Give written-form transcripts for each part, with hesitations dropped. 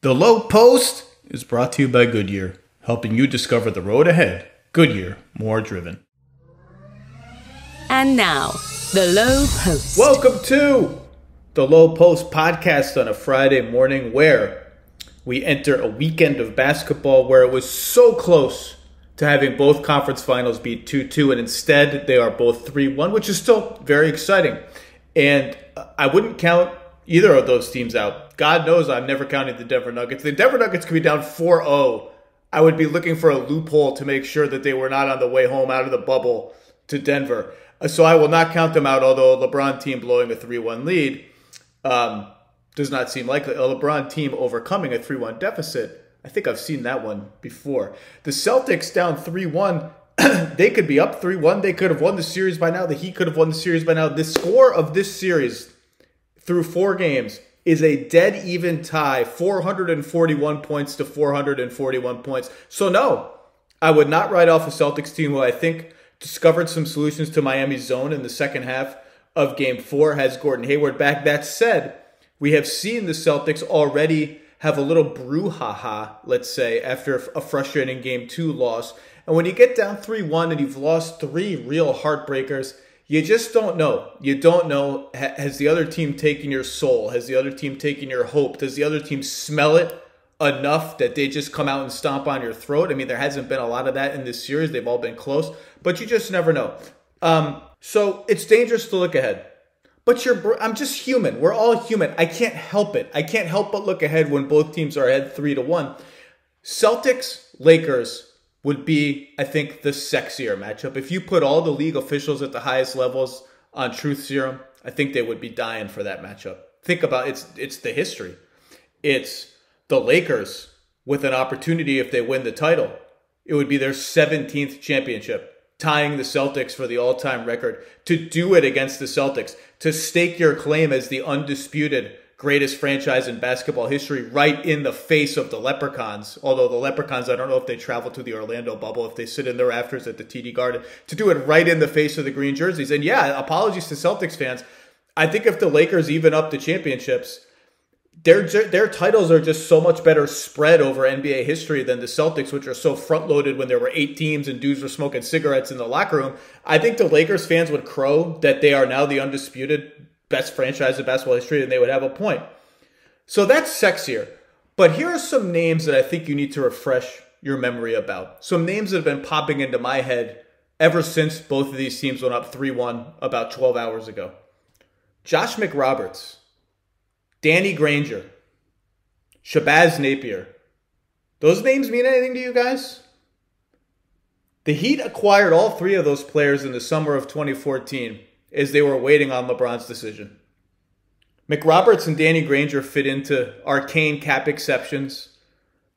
The Lowe Post is brought to you by Goodyear, helping you discover the road ahead. Goodyear, more driven. And now, the Lowe Post. Welcome to the Lowe Post podcast on a Friday morning where we enter a weekend of basketball where it was so close to having both conference finals be 2-2, and instead they are both 3-1, which is still very exciting. And I wouldn't count either of those teams out. God knows I'm never counting the Denver Nuggets. The Denver Nuggets could be down 4-0. I would be looking for a loophole to make sure that they were not on the way home out of the bubble to Denver. So I will not count them out, although a LeBron team blowing a 3-1 lead does not seem likely. A LeBron team overcoming a 3-1 deficit, I think I've seen that one before. The Celtics down 3-1. They could be up 3-1. They could have won the series by now. The Heat could have won the series by now. The score of this series through 4 games is a dead even tie, 441 points to 441 points. So no, I would not write off a Celtics team who I think discovered some solutions to Miami's zone in the second half of Game 4, has Gordon Hayward back. That said, we have seen the Celtics already have a little brouhaha, let's say, after a frustrating Game 2 loss. And when you get down 3-1 and you've lost 3 real heartbreakers, you just don't know. You don't know. Has the other team taken your soul? Has the other team taken your hope? Does the other team smell it enough that they just come out and stomp on your throat? I mean, there hasn't been a lot of that in this series. They've all been close, but you just never know. So it's dangerous to look ahead. But I'm just human. We're all human. I can't help it. I can't help but look ahead when both teams are ahead 3-1. Celtics, Lakers would be, I think, the sexier matchup. If you put all the league officials at the highest levels on truth serum, I think they would be dying for that matchup. Think about it. It's the history. It's the Lakers with an opportunity if they win the title. It would be their 17th championship, tying the Celtics for the all-time record. To do it against the Celtics, to stake your claim as the undisputed greatest franchise in basketball history right in the face of the Leprechauns. Although the Leprechauns, I don't know if they travel to the Orlando bubble, if they sit in their rafters at the TD Garden, to do it right in the face of the green jerseys. And yeah, apologies to Celtics fans. I think if the Lakers even up the championships, their titles are just so much better spread over NBA history than the Celtics, which are so front-loaded when there were 8 teams and dudes were smoking cigarettes in the locker room. I think the Lakers fans would crow that they are now the undisputed best franchise in basketball history, and they would have a point. So that's sexier. But here are some names that I think you need to refresh your memory about. Some names that have been popping into my head ever since both of these teams went up 3-1 about 12 hours ago. Josh McRoberts, Danny Granger, Shabazz Napier. Those names mean anything to you guys? The Heat acquired all 3 of those players in the summer of 2014 as they were waiting on LeBron's decision. McRoberts and Danny Granger fit into arcane cap exceptions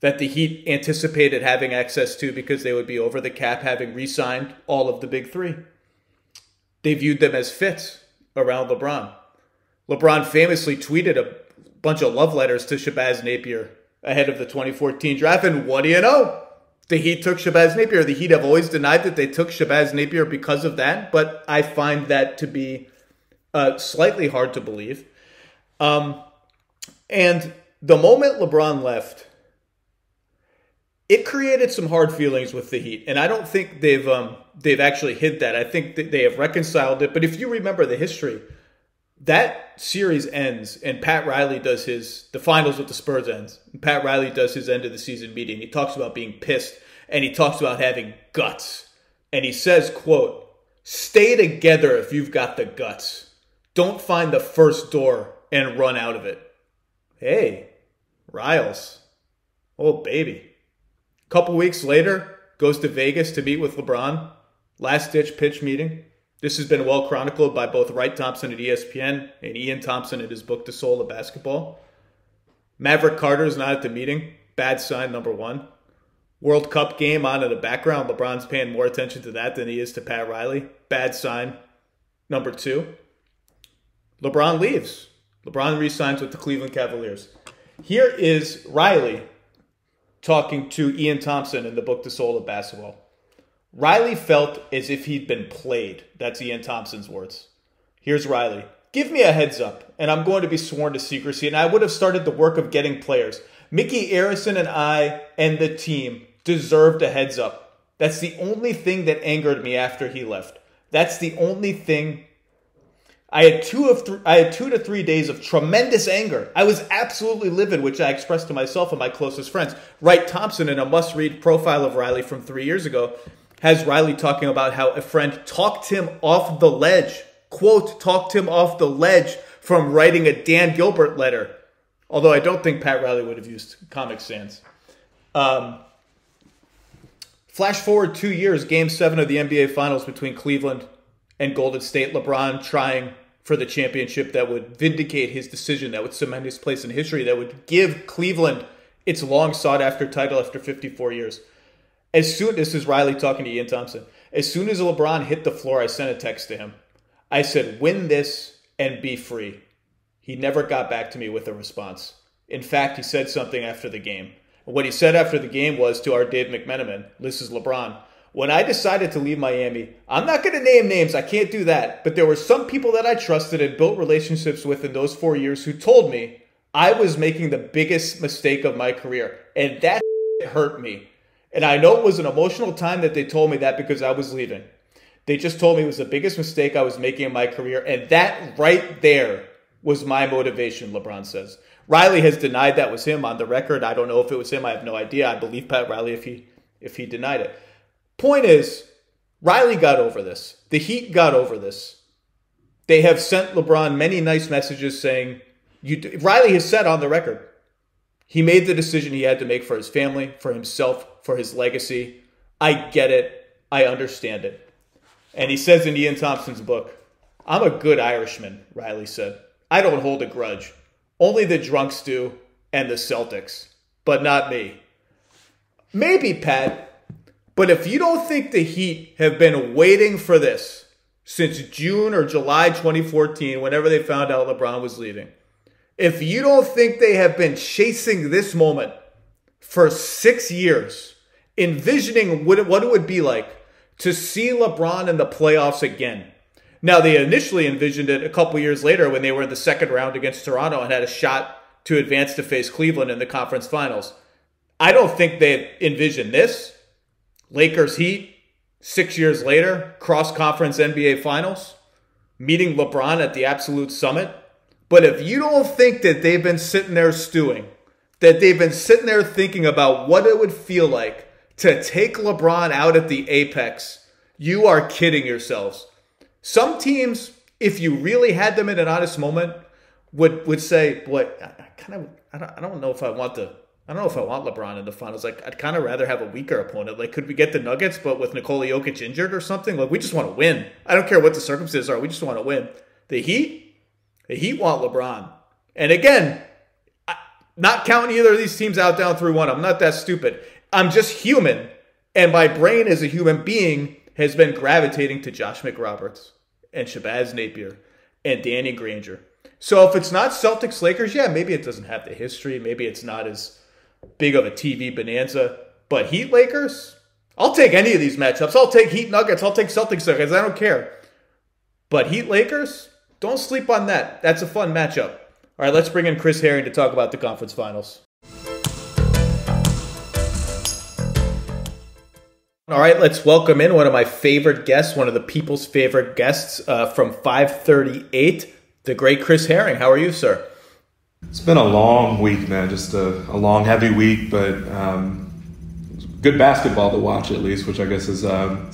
that the Heat anticipated having access to because they would be over the cap, having re-signed all of the big 3. They viewed them as fits around LeBron. LeBron famously tweeted a bunch of love letters to Shabazz Napier ahead of the 2014 draft, and what do you know? The Heat took Shabazz Napier. The Heat have always denied that they took Shabazz Napier because of that, but I find that to be slightly hard to believe. And the moment LeBron left, it created some hard feelings with the Heat, and I don't think they've actually hid that. I think that they have reconciled it. But if you remember the history, that series ends, and Pat Riley does the finals with the Spurs ends. And Pat Riley does his end of the season meeting. He talks about being pissed, and he talks about having guts. And he says, quote, "Stay together if you've got the guts. Don't find the first door and run out of it." Hey, Riles. Oh, baby. A couple weeks later, goes to Vegas to meet with LeBron. Last-ditch pitch meeting. This has been well chronicled by both Wright Thompson at ESPN and Ian Thompson in his book, The Soul of Basketball. Maverick Carter is not at the meeting. Bad sign, number 1. World Cup game on in the background. LeBron's paying more attention to that than he is to Pat Riley. Bad sign, number 2. LeBron leaves. LeBron re-signs with the Cleveland Cavaliers. Here is Riley talking to Ian Thompson in the book, The Soul of Basketball. Riley felt as if he'd been played. That's Ian Thompson's words. Here's Riley. "Give me a heads up, and I'm going to be sworn to secrecy, and I would have started the work of getting players. Mickey Arison and I and the team deserved a heads up. That's the only thing that angered me after he left. That's the only thing. I had 2 to 3 days of tremendous anger. I was absolutely livid, which I expressed to myself and my closest friends. Wright Thompson, in a must-read profile of Riley from 3 years ago, has Riley talking about how a friend talked him off the ledge. Quote, talked him off the ledge from writing a Dan Gilbert letter. Although I don't think Pat Riley would have used Comic Sans. Flash forward 2 years, Game 7 of the NBA Finals between Cleveland and Golden State. LeBron trying for the championship that would vindicate his decision, that would cement his place in history, that would give Cleveland its long sought-after title after 54 years. This is Riley talking to Ian Thompson. As soon as LeBron hit the floor, I sent a text to him. I said, win this and be free. He never got back to me with a response. In fact, he said something after the game. What he said after the game was to our Dave McMenamin, this is LeBron, when I decided to leave Miami, I'm not going to name names, I can't do that, but there were some people that I trusted and built relationships with in those 4 years who told me I was making the biggest mistake of my career, and that hurt me. And I know it was an emotional time that they told me that because I was leaving. They just told me it was the biggest mistake I was making in my career, and that right there was my motivation, LeBron says. Riley has denied that was him on the record. I don't know if it was him. I have no idea. I believe Pat Riley if he denied it. Point is, Riley got over this. The Heat got over this. They have sent LeBron many nice messages saying, Riley has said on the record, he made the decision he had to make for his family, for himself, for his legacy. I get it. I understand it. And he says in Ian Thompson's book, I'm a good Irishman, Riley said. I don't hold a grudge. Only the drunks do, and the Celtics. But not me. Maybe, Pat. But if you don't think the Heat have been waiting for this since June or July 2014, whenever they found out LeBron was leaving, if you don't think they have been chasing this moment for 6 years, envisioning what it would be like to see LeBron in the playoffs again. Now, they initially envisioned it a couple years later when they were in the second round against Toronto and had a shot to advance to face Cleveland in the conference finals. I don't think they envisioned this. Lakers Heat, 6 years later, cross-conference NBA Finals, meeting LeBron at the absolute summit. But if you don't think that they've been sitting there stewing, that they've been sitting there thinking about what it would feel like to take LeBron out at the apex, you are kidding yourselves. Some teams, if you really had them in an honest moment, would say, boy, I don't know if I want LeBron in the finals. Like, I'd kind of rather have a weaker opponent. Like, could we get the Nuggets, but with Nikola Jokic injured or something? Like, we just want to win. I don't care what the circumstances are. We just want to win. The Heat want LeBron. And again, not counting either of these teams out down 3-1. I'm not that stupid. I'm just human. And my brain as a human being has been gravitating to Josh McRoberts and Shabazz Napier and Danny Granger. So if it's not Celtics Lakers, yeah, maybe it doesn't have the history. Maybe it's not as big of a TV bonanza. But Heat Lakers, I'll take any of these matchups. I'll take Heat Nuggets. I'll take Celtics Nuggets. I don't care. But Heat Lakers, don't sleep on that. That's a fun matchup. All right, let's bring in Chris Herring to talk about the conference finals. All right, let's welcome in one of my favorite guests, one of the people's favorite guests from 538, the great Chris Herring. How are you, sir? It's been a long week, man. Just a long, heavy week, but good basketball to watch at least, which I guess is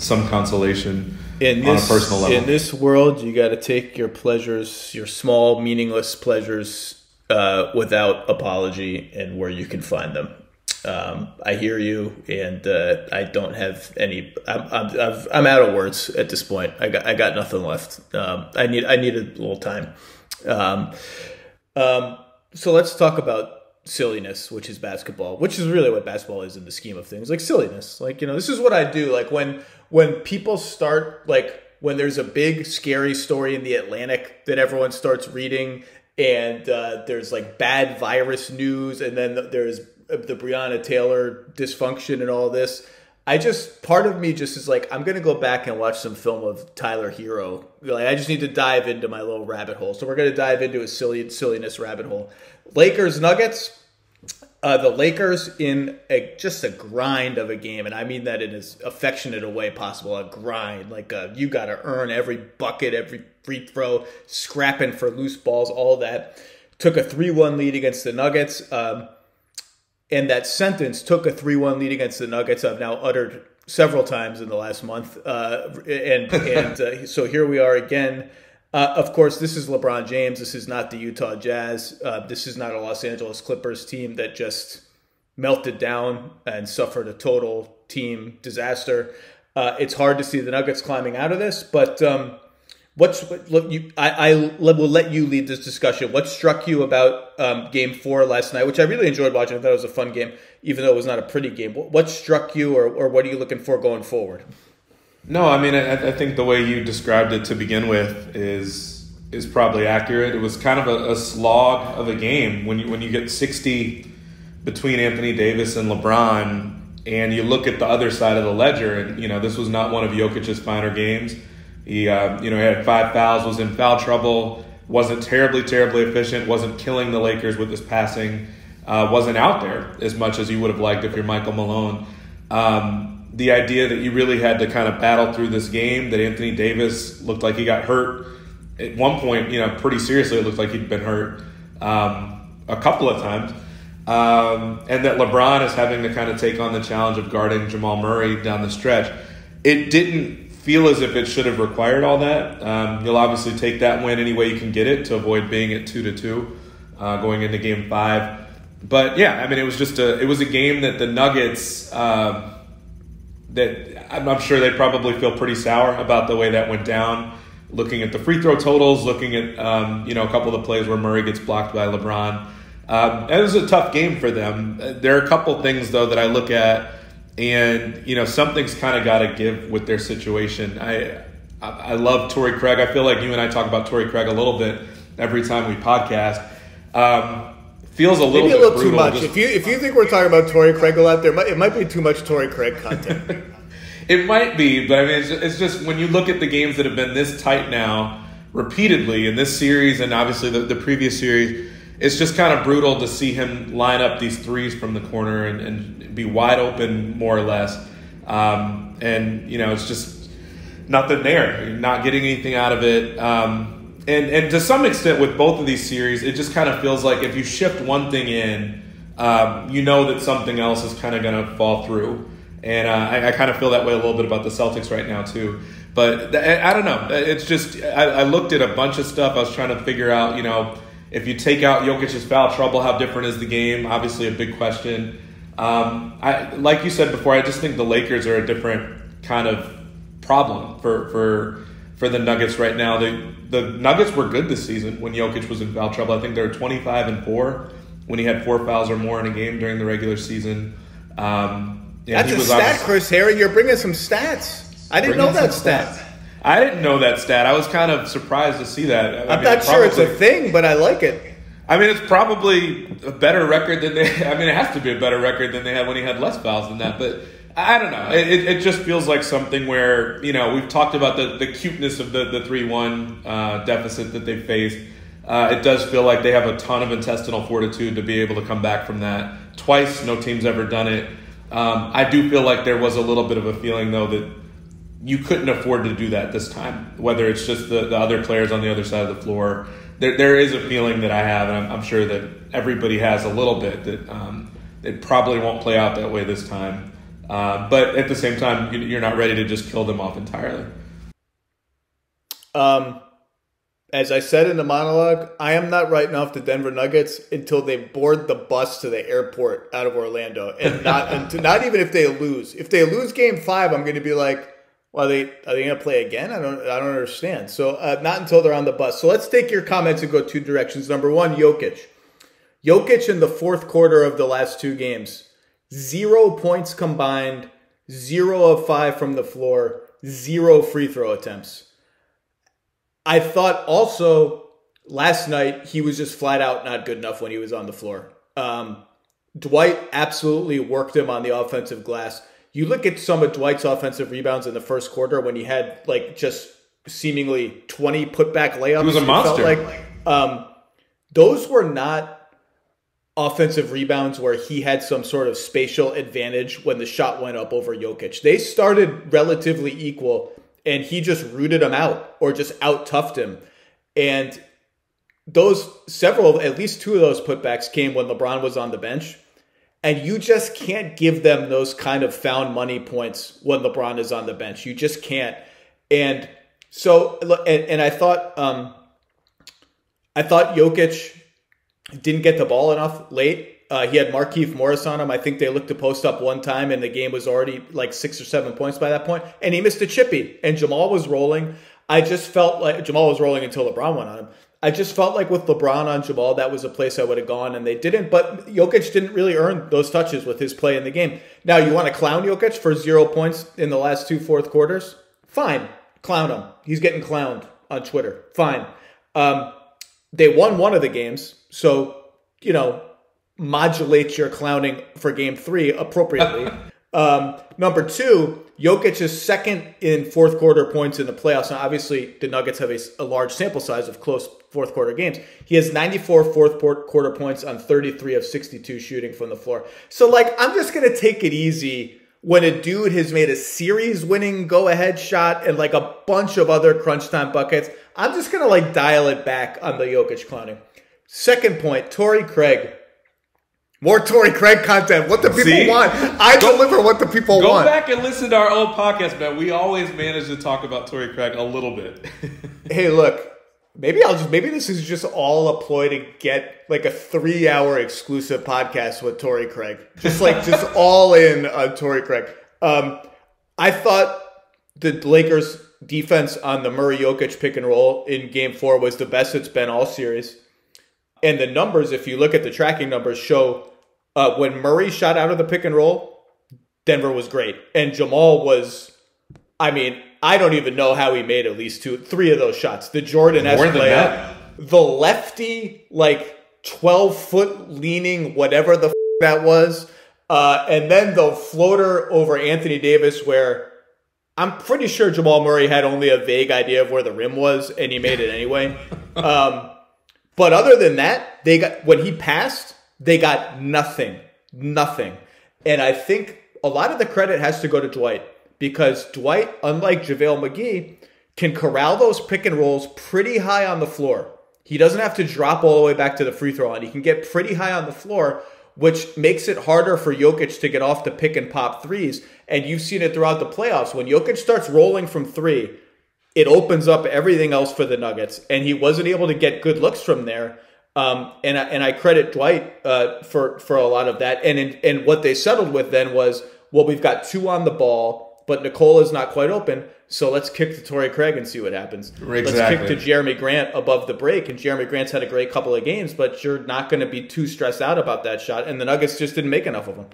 some consolation on a personal level. In this world, you got to take your pleasures, your small, meaningless pleasures, without apology and where you can find them. I hear you, and I don't have any. I'm out of words at this point. I got nothing left. I need a little time. So let's talk about silliness, which is basketball, which is really what basketball is in the scheme of things. Like silliness, like, you know, this is what I do. Like when people start, like when there's a big scary story in the Atlantic that everyone starts reading, and there's like bad virus news, and then there's the Breonna Taylor dysfunction and all this. Part of me just is like, I'm going to go back and watch some film of Tyler Hero. Like, I just need to dive into my little rabbit hole. So we're going to dive into a silliness rabbit hole. Lakers Nuggets. The Lakers in just a grind of a game, and I mean that in as affectionate a way possible, a grind. Like you got to earn every bucket, every free throw, scrapping for loose balls, all that. Took a 3-1 lead against the Nuggets, and that sentence, took a 3-1 lead against the Nuggets, I've now uttered several times in the last month. So here we are again. Of course, this is LeBron James. This is not the Utah Jazz. This is not a Los Angeles Clippers team that just melted down and suffered a total team disaster. It's hard to see the Nuggets climbing out of this, but I will let you lead this discussion. What struck you about Game 4 last night, which I really enjoyed watching. I thought it was a fun game, even though it was not a pretty game. What struck you, or what are you looking for going forward? No, I mean, I think the way you described it to begin with is probably accurate. It was kind of a slog of a game when you get 60 between Anthony Davis and LeBron, and you look at the other side of the ledger, and this was not one of Jokic's finer games. He had 5 fouls, was in foul trouble, wasn't terribly efficient, wasn't killing the Lakers with his passing, wasn't out there as much as you would have liked if you're Michael Malone. The idea that you really had to kind of battle through this game, that Anthony Davis looked like he got hurt at one point, pretty seriously. It looked like he'd been hurt a couple of times. And that LeBron is having to kind of take on the challenge of guarding Jamal Murray down the stretch. It didn't feel as if it should have required all that. You'll obviously take that win any way you can get it to avoid being at 2-2 going into Game 5. But yeah, I mean, it was a game that the Nuggets, that I'm sure they probably feel pretty sour about the way that went down. Looking at the free throw totals, looking at a couple of the plays where Murray gets blocked by LeBron. It was a tough game for them. There are a couple things though that I look at, and something's kind of got to give with their situation. I love Torrey Craig. I feel like you and I talk about Torrey Craig a little bit every time we podcast. Feels a little Maybe bit a little too much. If you think we're talking about Torrey Craig a lot, it might be too much Torrey Craig content. It might be, but I mean, it's just when you look at the games that have been this tight now, repeatedly in this series and obviously the previous series, it's just kind of brutal to see him line up these threes from the corner and be wide open more or less. It's just nothing there. You're not getting anything out of it. And to some extent with both of these series, it just kind of feels like if you shift one thing in, that something else is kind of going to fall through. And I kind of feel that way a little bit about the Celtics right now too. But I don't know. It's just I looked at a bunch of stuff. I was trying to figure out, if you take out Jokic's foul trouble, how different is the game? Obviously a big question. Like you said before, I just think the Lakers are a different kind of problem for the Nuggets right now. The Nuggets were good this season when Jokic was in foul trouble. I think they were 25-4 when he had 4 fouls or more in a game during the regular season. That's a stat, Chris Harry. You're bringing some stats. I didn't know that stat. I didn't know that stat. I was kind of surprised to see that. I'm not sure it's a thing, but I like it. I mean, it's probably a better record than they. I mean, it has to be a better record than they had when he had less fouls than that. But I don't know. It just feels like something where we've talked about the cuteness of the 3-1 deficit that they faced. It does feel like they have a ton of intestinal fortitude to be able to come back from that. Twice, no team's ever done it. I do feel like there was a little bit of a feeling, though, that you couldn't afford to do that this time, whether it's just the other players on the other side of the floor. There is a feeling that I have, and I'm sure that everybody has a little bit, that it probably won't play out that way this time. But at the same time, you're not ready to just kill them off entirely. As I said in the monologue, I am not writing off the Denver Nuggets until they board the bus to the airport out of Orlando, and not even if they lose. If they lose Game 5, I'm going to be like, well, are they going to play again? I don't understand. So not until they're on the bus. So let's take your comments and go two directions. Number one, Jokic. Jokic in the fourth quarter of the last 2 games, 0 points combined, 0 of 5 from the floor, 0 free throw attempts. I thought also last night he was just flat out not good enough when he was on the floor. Dwight absolutely worked him on the offensive glass. You look at some of Dwight's offensive rebounds in the first quarter when he had just seemingly 20 putback layups. He was a monster. Those were not offensive rebounds where he had some sort of spatial advantage when the shot went up over Jokic. They started relatively equal, and he just rooted him out or just out-toughed him. And at least two of those putbacks came when LeBron was on the bench. And you just can't give them those kind of found money points when LeBron is on the bench. You just can't. And so, and I thought Jokic didn't get the ball enough late. He had Markieff Morris on him. I think they looked to post up one time, and the game was already like 6 or 7 points by that point. And he missed a chippy, and Jamal was rolling. I just felt like Jamal was rolling until LeBron went on him. I just felt like with LeBron on Jamal, that was a place I would have gone, and they didn't. But Jokic didn't really earn those touches with his play in the game. Now, you want to clown Jokic for 0 points in the last 2 fourth quarters? Fine. Clown him. He's getting clowned on Twitter. Fine. They won one of the games, so, modulate your clowning for game 3 appropriately. Number 2, Jokic is second in fourth quarter points in the playoffs. Now, obviously, the Nuggets have a large sample size of close fourth quarter games. He has 94 fourth quarter points on 33 of 62 shooting from the floor. So, I'm just going to take it easy when a dude has made a series-winning go-ahead shot and, a bunch of other crunch time buckets. I'm just going to, dial it back on the Jokic clowning. Second point, Torrey Craig. More Torrey Craig content. What the people want. I deliver what the people want. Go back and listen to our old podcast, man. We always manage to talk about Torrey Craig a little bit. Hey, look. Maybe this is just all a ploy to get a 3-hour exclusive podcast with Torrey Craig. Just all in on Torrey Craig. I thought the Lakers defense on the Murray-Jokic pick and roll in game 4 was the best it's been all series. And the numbers, if you look at the tracking numbers, show when Murray shot out of the pick and roll, Denver was great. And Jamal was, I don't even know how he made at least 3 of those shots. The Jordan-esque layup, the lefty, 12-foot leaning, whatever the that was, and then the floater over Anthony Davis where I'm pretty sure Jamal Murray had only a vague idea of where the rim was, and he made it anyway. But other than that, when he passed, they got nothing. And I think a lot of the credit has to go to Dwight, because Dwight, unlike JaVale McGee, can corral those pick and rolls pretty high on the floor. He doesn't have to drop all the way back to the free throw line. He can get pretty high on the floor, which makes it harder for Jokic to get off the pick and pop threes. And you've seen it throughout the playoffs. When Jokic starts rolling from 3, it opens up everything else for the Nuggets. And he wasn't able to get good looks from there. And I credit Dwight for a lot of that. And what they settled with then was, well, we've got 2 on the ball, but Nicola's not quite open. So let's kick to Torrey Craig and see what happens. Exactly. Let's kick to Jeremy Grant above the break. And Jeremy Grant's had a great couple of games, but you're not going to be too stressed out about that shot. And the Nuggets just didn't make enough of them.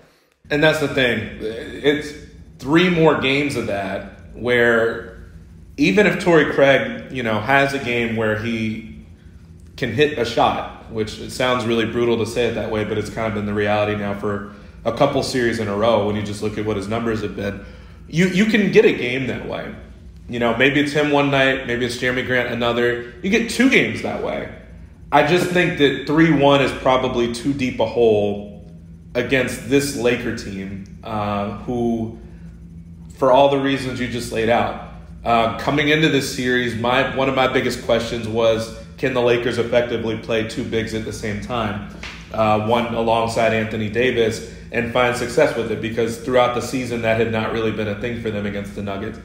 And that's the thing. It's 3 more games of that where even if Torrey Craig, has a game where he can hit a shot, which it sounds really brutal to say it that way, but it's kind of been the reality now for a couple series in a row when you just look at what his numbers have been. You can get a game that way. Maybe it's him one night, maybe it's Jeremy Grant another. You get 2 games that way. I just think that 3-1 is probably too deep a hole against this Laker team, who, for all the reasons you just laid out, coming into this series, one of my biggest questions was, can the Lakers effectively play 2 bigs at the same time, one alongside Anthony Davis, and find success with it? Because throughout the season, that had not really been a thing for them against the Nuggets.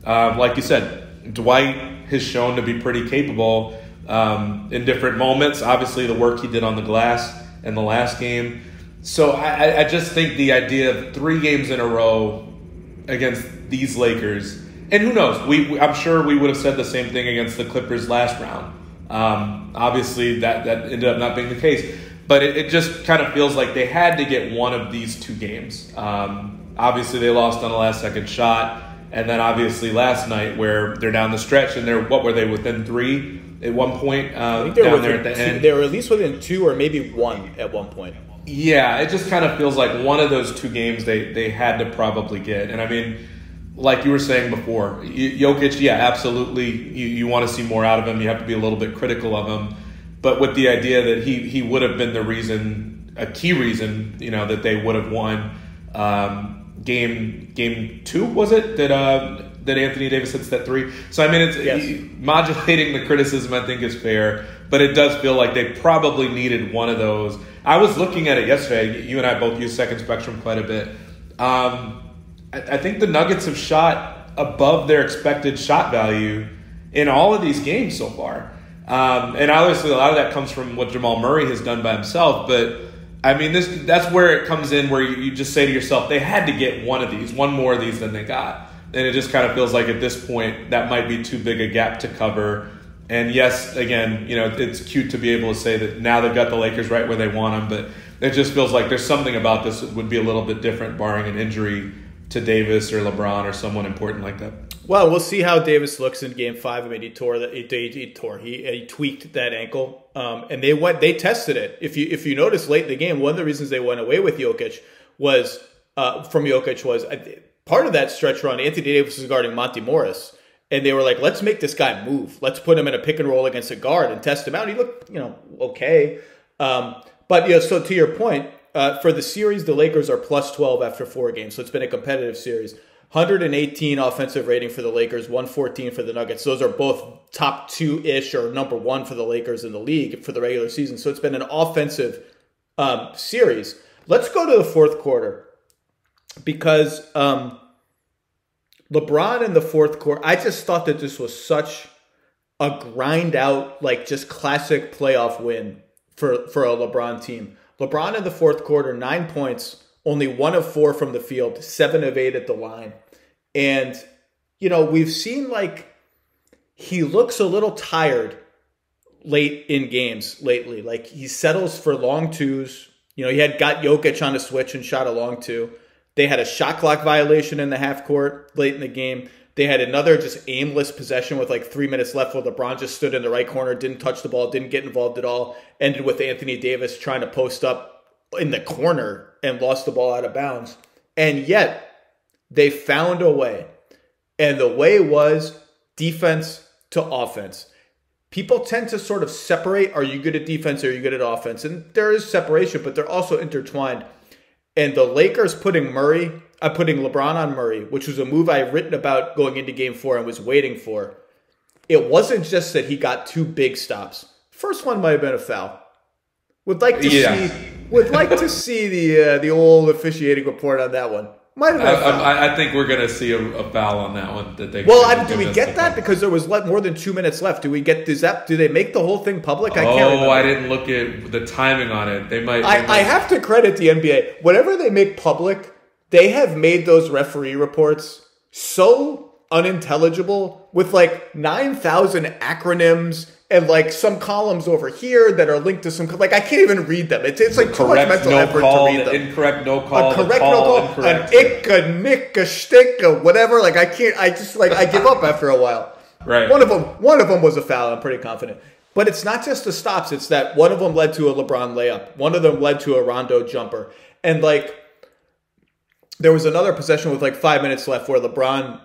Like you said, Dwight has shown to be pretty capable in different moments. Obviously, the work he did on the glass in the last game. So I just think the idea of 3 games in a row against these Lakers, and who knows, I'm sure we would have said the same thing against the Clippers last round. Obviously, that ended up not being the case. But it just kind of feels like they had to get one of these 2 games. Obviously, they lost on the last-second shot. And then, obviously, last night where they're down the stretch, and what were they, within 3 at one point I think they were down there at the end? They were at least within 2 or maybe 1 at one point. Yeah, it just kind of feels like one of those 2 games they had to probably get. And, like you were saying before, Jokic, yeah, absolutely, you want to see more out of him. You have to be a little bit critical of him. But with the idea that he would have been the reason a key reason, that they would have won game 2, was it? That Anthony Davis hits that 3. So, I mean, it's modulating the criticism, I think, is fair. But it does feel like they probably needed one of those. I was looking at it yesterday. You and I both use Second Spectrum quite a bit. I think the Nuggets have shot above their expected shot value in all of these games so far. And obviously a lot of that comes from what Jamal Murray has done by himself. But, I mean, that's where it comes in, where you just say to yourself, they had to get one more of these than they got. And it just kind of feels like at this point that might be too big a gap to cover. And yes, again, it's cute to be able to say that now they've got the Lakers right where they want them, but it just feels like there's something about this that would be a little bit different barring an injury to Davis or LeBron or someone important like that. Well, we'll see how Davis looks in Game 5. I mean, he tweaked that ankle, and they tested it. If you notice late in the game, one of the reasons they went away with Jokic was part of that stretch run. Anthony Davis was guarding Monty Morris. And they were like, let's make this guy move. Let's put him in a pick and roll against a guard and test him out. He looked, okay. But so to your point, for the series, the Lakers are plus 12 after 4 games. So it's been a competitive series. 118 offensive rating for the Lakers, 114 for the Nuggets. Those are both top 2-ish or number 1 for the Lakers in the league for the regular season. So it's been an offensive series. Let's go to the fourth quarter because LeBron in the fourth quarter, I just thought that this was such a grind out, like just classic playoff win for a LeBron team. LeBron in the fourth quarter, 9 points, only 1 of 4 from the field, 7 of 8 at the line. And, we've seen like he looks a little tired late in games lately. Like he settles for long twos. He had got Jokic on a switch and shot a long two. They had a shot clock violation in the half court late in the game. They had another just aimless possession with like 3 minutes left where LeBron just stood in the right corner, didn't touch the ball, didn't get involved at all. Ended with Anthony Davis trying to post up in the corner and lost the ball out of bounds. And yet they found a way. And the way was defense to offense. People tend to sort of separate, are you good at defense or are you good at offense? And there is separation, but they're also intertwined. And the Lakers putting LeBron on Murray, which was a move I had written about going into Game 4 and was waiting for. It wasn't just that he got 2 big stops. First one might have been a foul. Would like to see the old officiating report on that one. Might have been a foul. I think we're going to see a foul on that one. Do we get that? Because there was more than 2 minutes left. Do we get? Do they make the whole thing public? I can't remember. I didn't look at the timing on it. They might. I have to credit the NBA. Whatever they make public, they have made those referee reports so unintelligible with like 9,000 acronyms and like some columns over here that are linked to some, like I can't even read them. It's like too much mental effort to read them. Incorrect no call. A correct no call. An ick, a nick, a shtick, a whatever. Like I can't. I just like I give up after a while. Right. One of them was a foul. I'm pretty confident. But it's not just the stops. It's that one of them led to a LeBron layup. One of them led to a Rondo jumper. And like there was another possession with like 5 minutes left where LeBron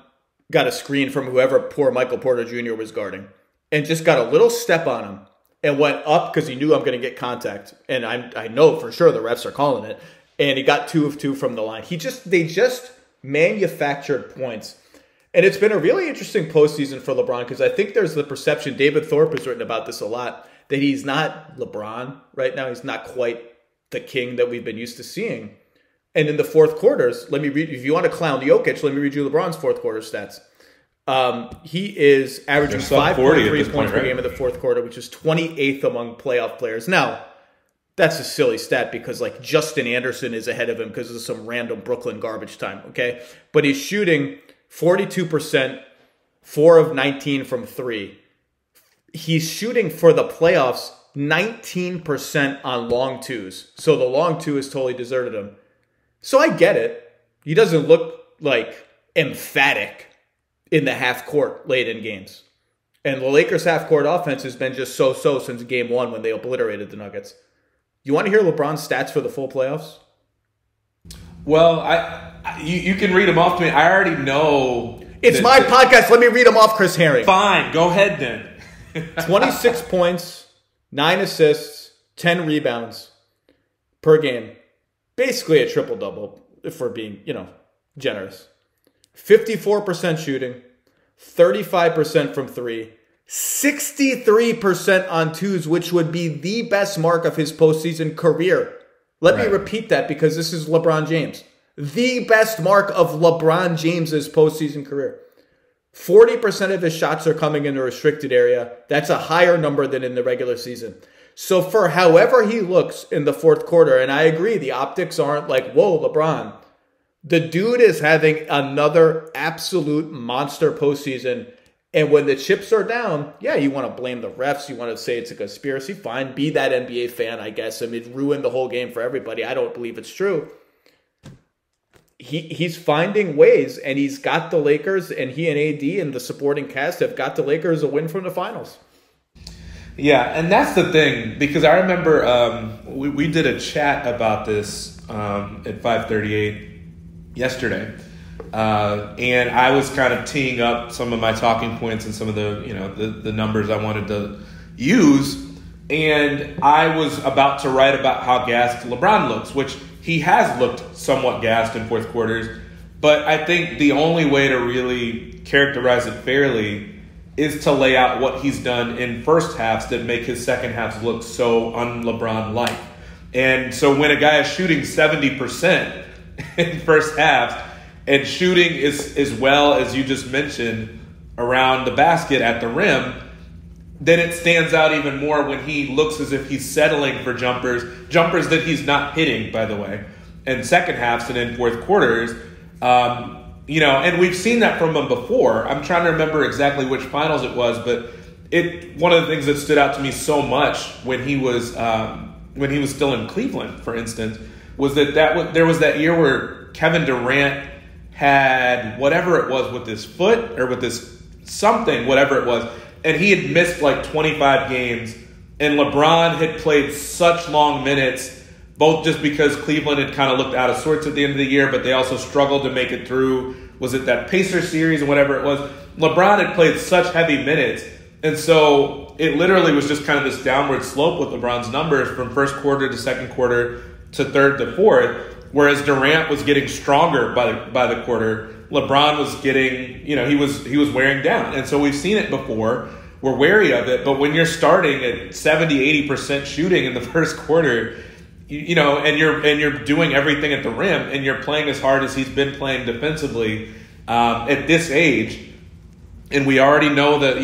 got a screen from whoever poor Michael Porter Jr. was guarding. And just got a little step on him and went up because he knew I'm going to get contact. And I know for sure the refs are calling it. And he got 2 of 2 from the line. They just manufactured points. And it's been a really interesting postseason for LeBron because I think there's the perception, David Thorpe has written about this a lot, that he's not LeBron right now. He's not quite the king that we've been used to seeing. And in the fourth quarters, if you want to clown Jokic, let me read you LeBron's fourth quarter stats. He is averaging 5.3 points per game in the fourth quarter, which is 28th among playoff players. Now, that's a silly stat because like Justin Anderson is ahead of him because of some random Brooklyn garbage time, okay? But he's shooting 42%, 4 of 19 from 3. He's shooting for the playoffs 19% on long twos. So the long two has totally deserted him. So I get it. He doesn't look like emphatic in the half court late in games. And the Lakers half court offense has been just so-so since game 1 when they obliterated the Nuggets. You want to hear LeBron's stats for the full playoffs? Well, you can read them off to me. I already know. It's my podcast. Let me read them off, Chris Herring. Fine. Go ahead then. 26 points, 9 assists, 10 rebounds. per game. Basically a triple-double, if we're being, generous. 54% shooting, 35% from three, 63% on twos, which would be the best mark of his postseason career. Let me repeat that because this is LeBron James. The best mark of LeBron James's postseason career. 40% of his shots are coming in the restricted area. That's a higher number than in the regular season. So for however he looks in the fourth quarter, and I agree, the optics aren't like, whoa, LeBron. The dude is having another absolute monster postseason. And when the chips are down, yeah, you want to blame the refs. You want to say it's a conspiracy. Fine, be that NBA fan, I guess. I mean, it ruined the whole game for everybody. I don't believe it's true. He's finding ways, and he's got the Lakers, and he and AD and the supporting cast have got the Lakers a win from the finals. Yeah, and that's the thing, because I remember we did a chat about this at 538 yesterday, and I was kind of teeing up some of my talking points and some of the numbers I wanted to use, and I was about to write about how gassed LeBron looks, which he has looked somewhat gassed in fourth quarters, but I think the only way to really characterize it fairly is to lay out what he's done in first halves that make his second halves look so un-LeBron-like. And so when a guy is shooting 70% in first halves and shooting as well as you just mentioned around the basket at the rim, then it stands out even more when he looks as if he's settling for jumpers that he's not hitting, by the way, in second halves and in fourth quarters. And we've seen that from him before. I'm trying to remember exactly which finals it was, but one of the things that stood out to me so much when he was still in Cleveland, for instance, was that there was that year where Kevin Durant had whatever it was with his foot or with his something, whatever it was, and he had missed like 25 games, and LeBron had played such long minutes, both just because Cleveland had kind of looked out of sorts at the end of the year, but they also struggled to make it through. Was it that Pacers series or whatever it was? LeBron had played such heavy minutes, and so it literally was just kind of this downward slope with LeBron's numbers from first quarter to second quarter to third to fourth, whereas Durant was getting stronger by the quarter. LeBron was getting, he was wearing down. And so we've seen it before. We're wary of it. But when you're starting at 70, 80% shooting in the first quarter, and you're doing everything at the rim and you're playing as hard as he's been playing defensively at this age, and we already know that,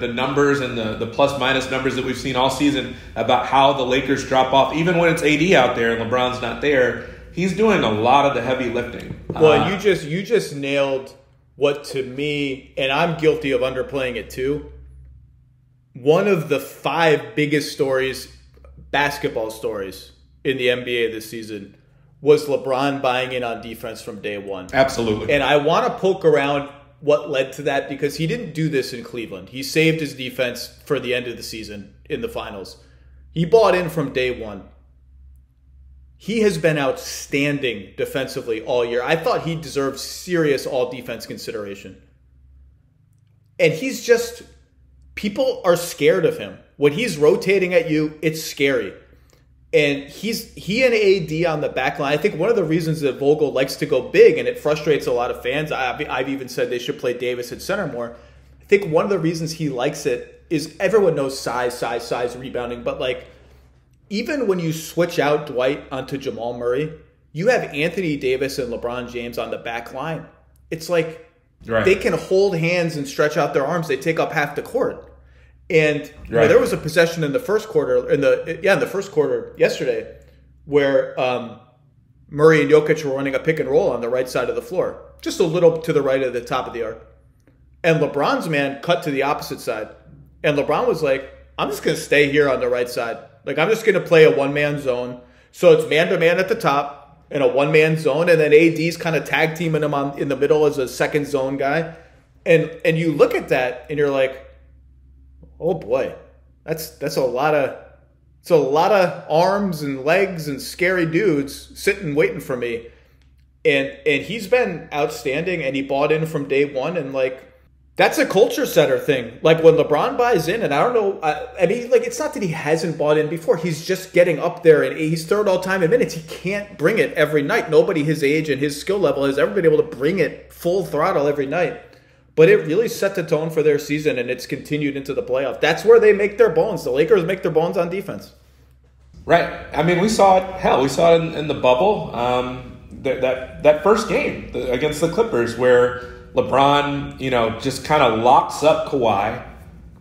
the numbers and the plus minus numbers that we've seen all season about how the Lakers drop off, even when it's AD out there and LeBron's not there. He's doing a lot of the heavy lifting. Well, you just nailed what, to me, and I'm guilty of underplaying it too, one of the 5 biggest stories, basketball stories, in the NBA this season was LeBron buying in on defense from day one. Absolutely. And I want to poke around what led to that, because he didn't do this in Cleveland. He saved his defense for the end of the season in the finals. He bought in from day one. He has been outstanding defensively all year. I thought he deserved serious all-defense consideration. And he's just... people are scared of him. When he's rotating at you, it's scary. And he and AD on the back line. I think one of the reasons that Vogel likes to go big, and it frustrates a lot of fans, I've even said they should play Davis at center more. I think one of the reasons he likes it is everyone knows size, rebounding. But like, even when you switch out Dwight onto Jamal Murray, you have Anthony Davis and LeBron James on the back line. It's like They can hold hands and stretch out their arms. They take up half the court. And there was a possession in the first quarter, in the first quarter yesterday, where Murray and Jokic were running a pick and roll on the right side of the floor, just a little to the right of the top of the arc. And LeBron's man cut to the opposite side. And LeBron was like, I'm just going to stay here on the right side. Like, I'm just going to play a one-man zone. So it's man-to-man at the top in a one-man zone. And then AD's kind of tag teaming him in the middle as a second zone guy. And you look at that and you're like, oh boy, that's a lot of arms and legs and scary dudes sitting waiting for me. And he's been outstanding, and he bought in from day one. And like, That's a culture setter thing. Like when LeBron buys in, and I don't know, I mean, like it's not that he hasn't bought in before. He's just getting up there, and he's third all time in minutes. He can't bring it every night. Nobody his age and his skill level has ever been able to bring it full throttle every night. But it really set the tone for their season, and it's continued into the playoff. That's where they make their bones. The Lakers make their bones on defense. Right. I mean, we saw it. Hell, we saw it in the bubble. That first game against the Clippers, where LeBron, just kind of locks up Kawhi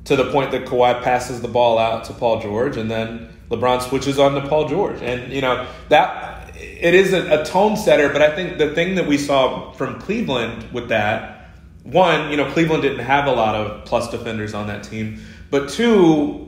to the point that Kawhi passes the ball out to Paul George, and then LeBron switches on to Paul George. And, that it is a tone setter, but I think the thing that we saw from Cleveland with that, one, Cleveland didn't have a lot of plus defenders on that team, but two,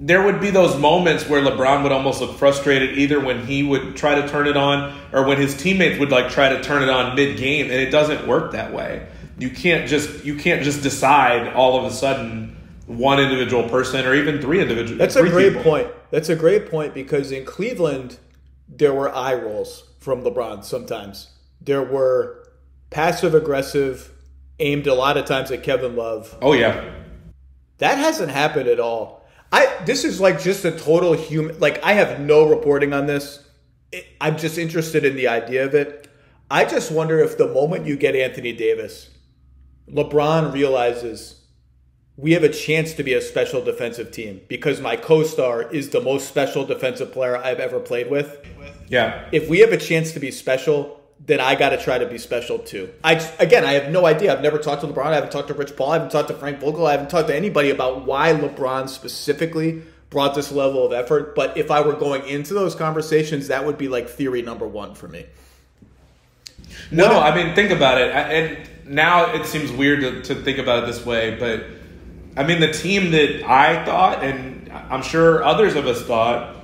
there would be those moments where LeBron would almost look frustrated either when he would try to turn it on or when his teammates would try to turn it on mid-game, and it doesn't work that way. You can't just decide all of a sudden one individual person or even three individuals. That's a great point. That's a great point because in Cleveland there were eye rolls from LeBron sometimes. There were passive-aggressive, aimed a lot of times at Kevin Love. Oh, yeah. That hasn't happened at all. This is just a total human. I have no reporting on this. I'm just interested in the idea of it. I just wonder if the moment you get Anthony Davis, LeBron realizes we have a chance to be a special defensive team because my co-star is the most special defensive player I've ever played with. Yeah. If we have a chance to be special, then I got to try to be special too. I have no idea. I've never talked to LeBron. I haven't talked to Rich Paul. I haven't talked to Frank Vogel. I haven't talked to anybody about why LeBron specifically brought this level of effort. But if I were going into those conversations, that would be theory number one for me. No, I mean, think about it. And now it seems weird to think about it this way. But, I mean, the team that I thought, and I'm sure others of us thought,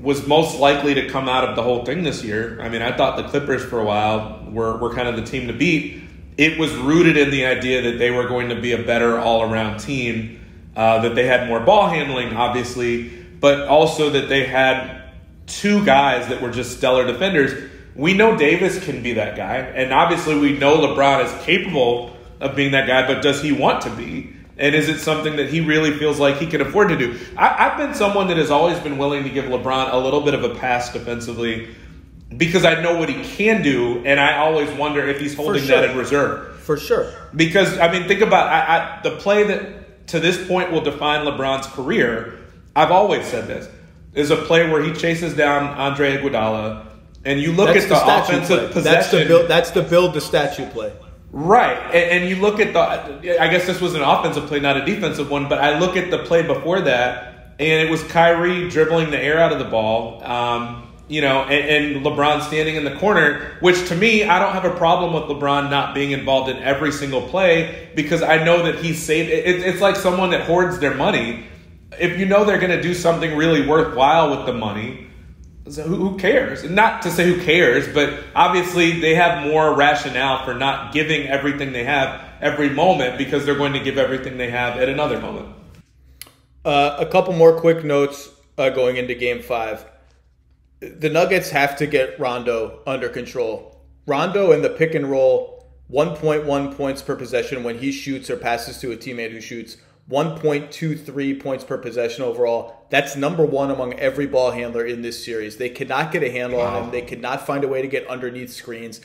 was most likely to come out of the whole thing this year. I mean, I thought the Clippers for a while were kind of the team to beat. It was rooted in the idea that they were going to be a better all-around team, that they had more ball handling, obviously, but also that they had two guys that were just stellar defenders. We know Davis can be that guy, and obviously we know LeBron is capable of being that guy, but does he want to be? And is it something that he really feels like he can afford to do? I've been someone that has always been willing to give LeBron a little bit of a pass defensively because I know what he can do, and I always wonder if he's holding that in reserve. For sure. Because, I mean, think about the play that to this point will define LeBron's career. I've always said this, is a play where he chases down Andre Iguodala, and you look at the offensive possession. That's the build the statue play. Right, and you look at I guess this was an offensive play, not a defensive one, but I look at the play before that, and it was Kyrie dribbling the air out of the ball, and LeBron standing in the corner, which to me, I don't have a problem with LeBron not being involved in every single play because I know that he's saved. It's like someone that hoards their money. If you know they're going to do something really worthwhile with the money, so who cares? Not to say who cares, but obviously they have more rationale for not giving everything they have every moment because they're going to give everything they have at another moment. A couple more quick notes going into Game 5. The Nuggets have to get Rondo under control. Rondo in the pick and roll, 1.1 points per possession when he shoots or passes to a teammate who shoots. 1.23 points per possession overall. That's number one among every ball handler in this series. They could not get a handle on him. They could not find a way to get underneath screens.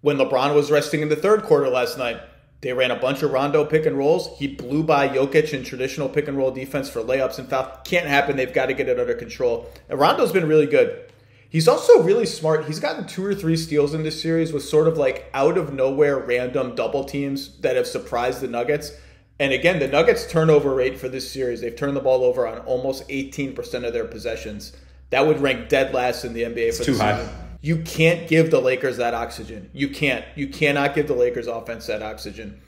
When LeBron was resting in the third quarter last night, they ran a bunch of Rondo pick and rolls. He blew by Jokic in traditional pick and roll defense for layups and fouls. Can't happen. They've got to get it under control. And Rondo's been really good. He's also really smart. He's gotten 2 or 3 steals in this series with sort of out of nowhere random double teams that have surprised the Nuggets. And again, the Nuggets' turnover rate for this series, they've turned the ball over on almost 18% of their possessions. That would rank dead last in the NBA for the season. High. You can't give the Lakers that oxygen. You can't. You cannot give the Lakers offense that oxygen.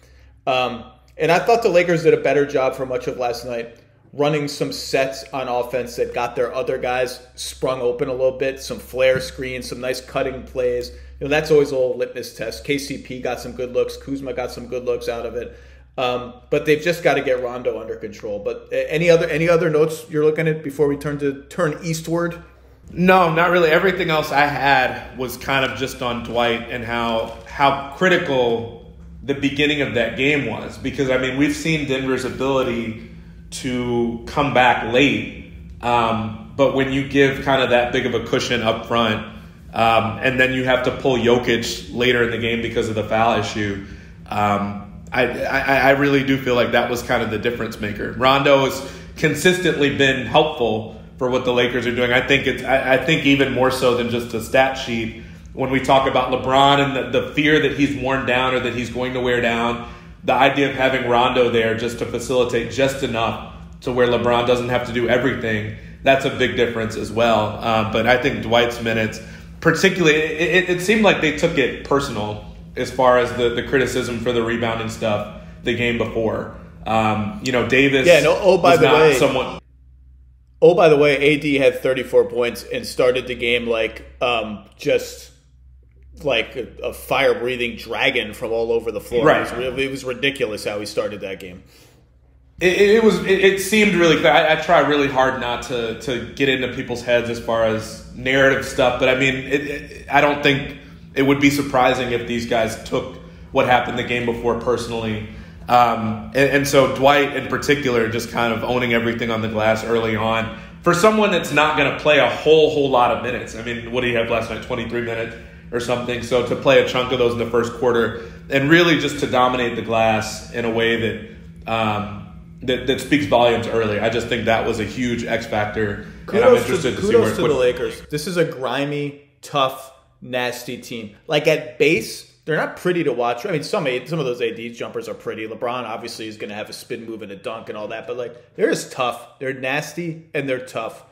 And I thought the Lakers did a better job for much of last night running some sets on offense that got their other guys sprung open a little bit, some flare screens, some nice cutting plays. That's always a little litmus test. KCP got some good looks. Kuzma got some good looks out of it. But they've just got to get Rondo under control. But any other notes you're looking at before we turn eastward? No, not really. Everything else I had was kind of just on Dwight and how critical the beginning of that game was. Because, I mean, we've seen Denver's ability to come back late, but when you give kind of that big of a cushion up front, and then you have to pull Jokic later in the game because of the foul issue, I really do feel like that was kind of the difference maker. Rondo has consistently been helpful for what the Lakers are doing. I think even more so than just a stat sheet. When we talk about LeBron and the fear that he's worn down or that he's going to wear down, the idea of having Rondo there just to facilitate just enough to where LeBron doesn't have to do everything, that's a big difference as well. But I think Dwight's minutes, particularly, it seemed like they took it personal as far as the criticism for the rebounding stuff the game before. Davis by the way, AD had 34 points and started the game just like a fire-breathing dragon from all over the floor. Right. It was ridiculous how he started that game. It seemed really clear. I try really hard not to get into people's heads as far as narrative stuff, but I mean, I don't think it would be surprising if these guys took what happened the game before personally. And so Dwight in particular just kind of owning everything on the glass early on. For someone that's not going to play a whole lot of minutes. I mean, what did he have last night? 23 minutes or something. So to play a chunk of those in the first quarter and really just to dominate the glass in a way that speaks volumes early. I just think that was a huge X factor. And I'm interested to see where the Lakers. This is a grimy, tough, nasty team. Like at base, they're not pretty to watch. I mean, some of those AD jumpers are pretty. LeBron obviously is going to have a spin move and a dunk and all that, but they're just tough. They're nasty and they're tough.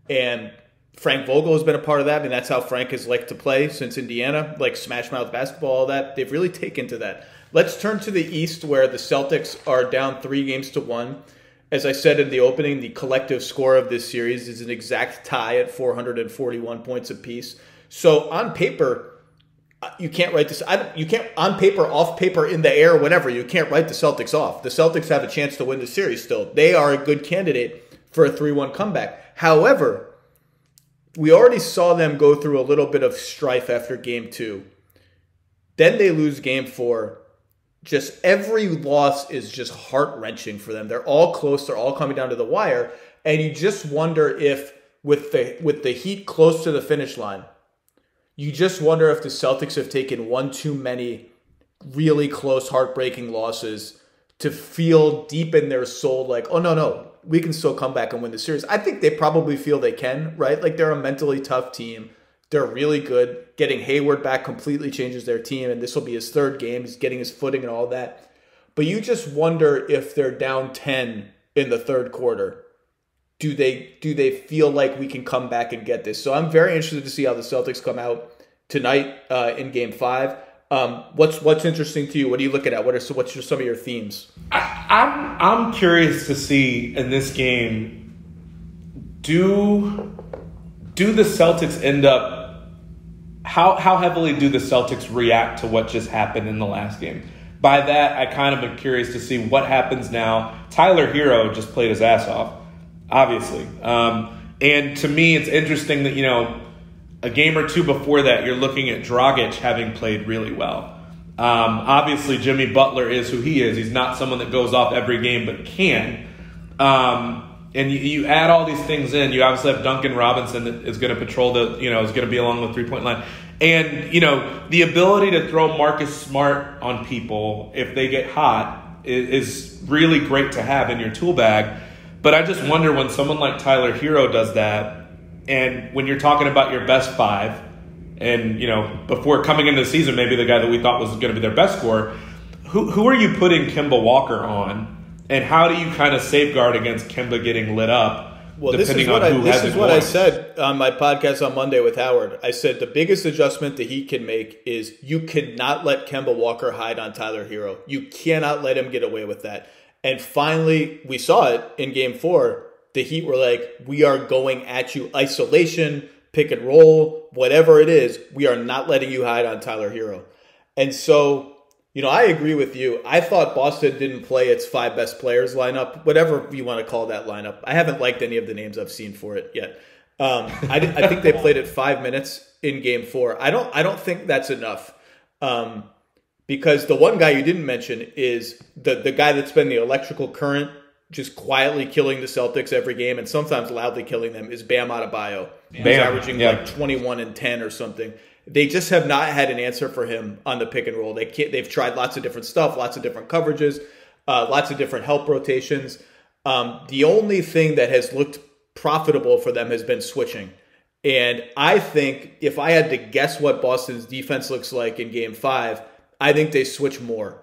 And Frank Vogel has been a part of that. I mean, that's how Frank has liked to play since Indiana, like smash mouth basketball, all that. They've really taken to that. Let's turn to the East, where the Celtics are down 3-1. As I said in the opening, the collective score of this series is an exact tie at 441 points apiece. So on paper, you can't write this. You can't on paper, off paper, in the air, whatever. You can't write the Celtics off. The Celtics have a chance to win the series still. They are a good candidate for a 3-1 comeback. However, we already saw them go through a little bit of strife after Game 2. Then they lose Game 4. Just every loss is just heart-wrenching for them. They're all close. They're all coming down to the wire. And you just wonder if, with the Heat close to the finish line, you just wonder if the Celtics have taken one too many really close, heartbreaking losses to feel deep in their soul like, oh, no, we can still come back and win the series. I think they probably feel they can, right? Like they're a mentally tough team. They're really good. Getting Hayward back completely changes their team, and this will be his third game. He's getting his footing and all that. But you just wonder if they're down 10 in the third quarter. Do they feel like we can come back and get this? So I'm very interested to see how the Celtics come out tonight in Game 5. What's interesting to you? What are you looking at? What's some of your themes? I'm curious to see in this game, do the Celtics end up, how heavily do the Celtics react to what just happened in the last game? By that, I kind of am curious to see what happens now. Tyler Hero just played his ass off, obviously. And to me, it's interesting that, a game or two before that, you're looking at Dragic having played really well. Obviously, Jimmy Butler is who he is. He's not someone that goes off every game, but can. And you add all these things in. You obviously have Duncan Robinson that is going to patrol is going to be along the three-point line. And, the ability to throw Marcus Smart on people if they get hot is really great to have in your tool bag. But I just wonder when someone like Tyler Hero does that, and when you're talking about your best five, and, before coming into the season, maybe the guy that we thought was going to be their best scorer, who are you putting Kemba Walker on? And how do you kind of safeguard against Kemba getting lit up, depending on who has it? This is what I said on my podcast on Monday with Howard. I said the biggest adjustment the Heat can make is you cannot let Kemba Walker hide on Tyler Hero. You cannot let him get away with that. And finally, we saw it in Game 4. The Heat were like, we are going at you, isolation, pick and roll, whatever it is. We are not letting you hide on Tyler Hero. And so, I agree with you. I thought Boston didn't play its 5 best players lineup, whatever you want to call that lineup. I haven't liked any of the names I've seen for it yet. I think they played it 5 minutes in Game 4. I don't think that's enough, Because the one guy you didn't mention is the guy that's been the electrical current, just quietly killing the Celtics every game and sometimes loudly killing them, is Bam Adebayo. He's averaging like 21 and 10 or something. They just have not had an answer for him on the pick and roll. They've tried lots of different stuff, lots of different coverages, lots of different help rotations. The only thing that has looked profitable for them has been switching. And I think if I had to guess what Boston's defense looks like in Game 5, I think they switch more.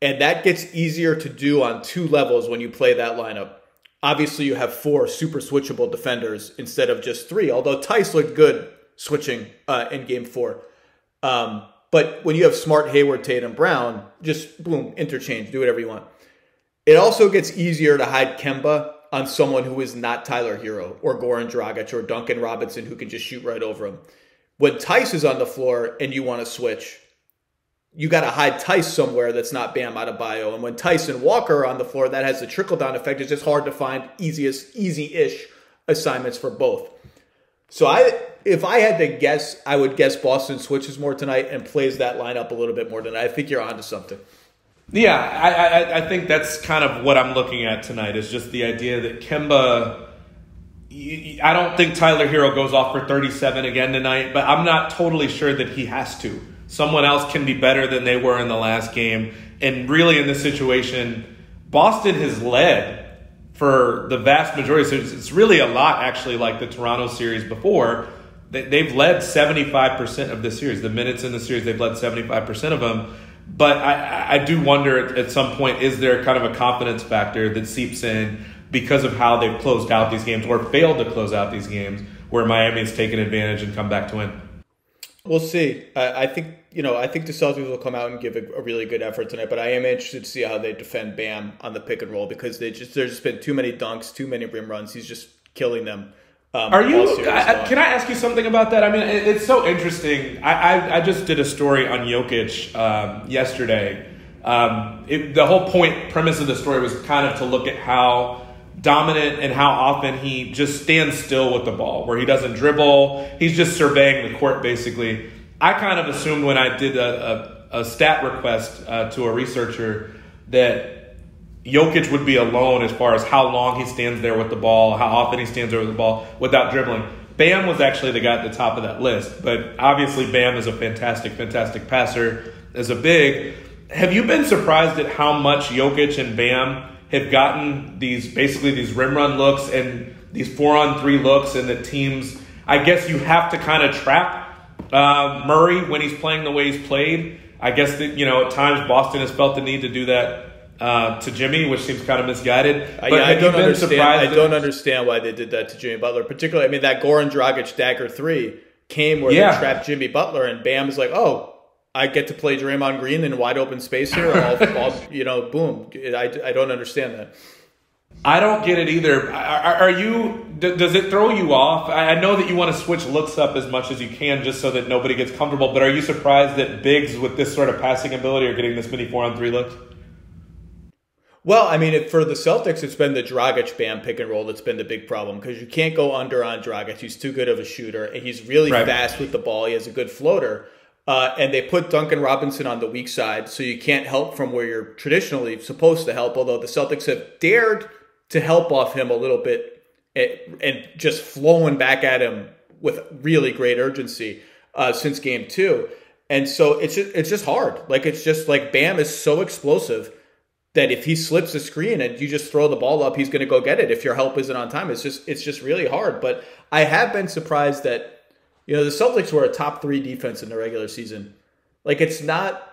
And that gets easier to do on two levels when you play that lineup. Obviously, you have 4 super switchable defenders instead of just 3, although Tice looked good switching in Game 4. But when you have Smart, Hayward, Tatum, Brown, just boom, interchange, do whatever you want. It also gets easier to hide Kemba on someone who is not Tyler Hero or Goran Dragic or Duncan Robinson who can just shoot right over him. When Tice is on the floor and you want to switch, you got to hide Tice somewhere that's not Bam Adebayo. And when Tice and Walker are on the floor, that has the trickle-down effect. It's just hard to find easy-ish assignments for both. So if I had to guess, I would guess Boston switches more tonight and plays that lineup a little bit more tonight. I think you're onto something. Yeah, I think that's kind of what I'm looking at tonight is just the idea that Kemba, I don't think Tyler Hero goes off for 37 again tonight, but I'm not totally sure that he has to. Someone else can be better than they were in the last game. And really in this situation, Boston has led for the vast majority. So it's really a lot actually like the Toronto series before. They've led 75% of the series. The minutes in the series, they've led 75% of them. But I do wonder at some point, is there kind of a confidence factor that seeps in because of how they've closed out these games or failed to close out these games where Miami has taken advantage and come back to win? We'll see. I think the Celtics will come out and give a really good effort tonight, but I am interested to see how they defend Bam on the pick and roll because there's just been too many dunks, too many rim runs. He's just killing them. Can I ask you something about that? I mean, it's so interesting. I just did a story on Jokic yesterday. The whole premise of the story was kind of to look at how dominant and how often he just stands still with the ball, where he doesn't dribble. He's just surveying the court, basically. I kind of assumed when I did a stat request to a researcher that Jokic would be alone as far as how long he stands there with the ball, how often he stands there with the ball without dribbling. Bam was actually the guy at the top of that list. But obviously Bam is a fantastic passer as a big. Have you been surprised at how much Jokic and Bam have gotten these rim run looks and these 4-on-3 looks and the teams, I guess you have to kind of trap Murray when he's playing the way he's played. I guess that, at times Boston has felt the need to do that to Jimmy, which seems kind of misguided. But I don't understand why they did that to Jimmy Butler. Particularly, that Goran Dragic dagger 3 came where they trapped Jimmy Butler, and Bam is like, oh, I get to play Draymond Green in wide open space here. Boom. I don't understand that. I don't get it either. Does it throw you off? I know that you want to switch looks up as much as you can just so that nobody gets comfortable, but are you surprised that bigs with this sort of passing ability are getting this many 4-on-3 looks? Well, for the Celtics, it's been the Dragic-Bam pick and roll that's been the big problem because you can't go under on Dragic. He's too good of a shooter, and he's really fast with the ball. He has a good floater. And they put Duncan Robinson on the weak side, so you can't help from where you're traditionally supposed to help, although the Celtics have dared to help off him a little bit and just flowing back at him with really great urgency since Game 2. And so it's just hard. It's just Bam is so explosive that if he slips a screen and you just throw the ball up, he's going to go get it if your help isn't on time. It's just really hard. But I have been surprised that the Celtics were a top 3 defense in the regular season. It's not